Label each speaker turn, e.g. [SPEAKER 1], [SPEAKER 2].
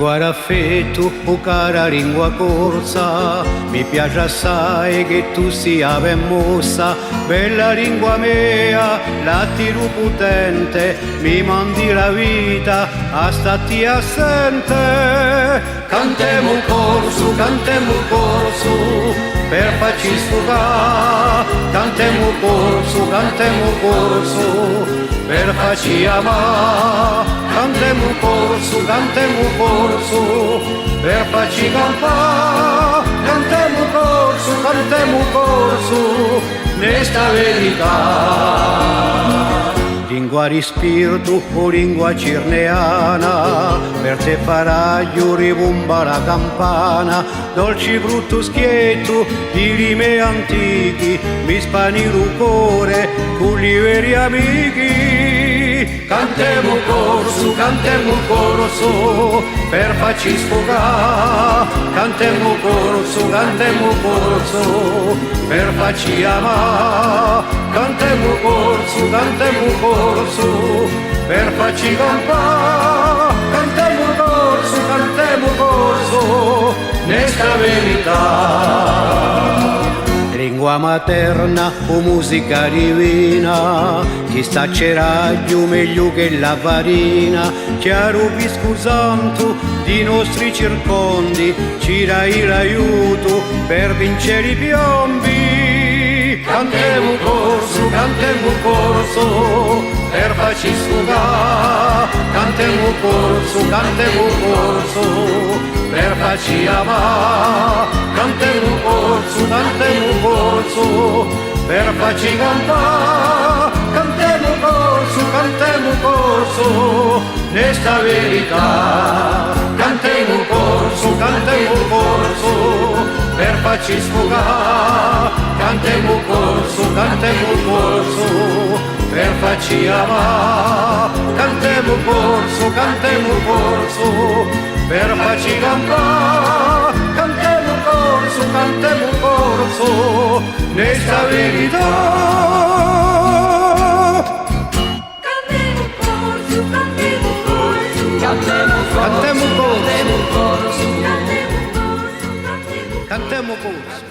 [SPEAKER 1] Lingua d'affetto, o cara lingua corsa, mi piace assai che tu sia ben mossa, bella lingua mia, la tiro potente, mi mandi la vita, a stati assente. Cantemo corso, per farci sfogare, cantemo corso, per farci amare. Cantemo corso, per farci campare. Cantemo corso, nesta verità. Lingua di spirito o lingua cirneana, per te faraglio ribomba la campana, dolci brutto schietto di rime antichi, mi spani il cuore con i veri amici. Cantemo corso, per farci sfogare. Cantemo corso, per farci amare. Cantemo corso, per farci campare. Cantemo corso, nesta verità. Lingua materna o musica divina, chi sta ceraglio meglio che la farina, chiaro pisco santo di nostri circondi, ci dai l'aiuto per vincere i piombi. Cantemo corso, per farci sfogare. Cantemo corso, per farci amare. Cantemo corso, per farci campare. Cantemo corso, nesta verità. Cantemo corso, per farci sfogare. Cantemo corso, per farci amare. Cantemo corso, per farci campare. Cantemo corso, nesta verità.
[SPEAKER 2] Cantemo corso,
[SPEAKER 1] Cantemo corso.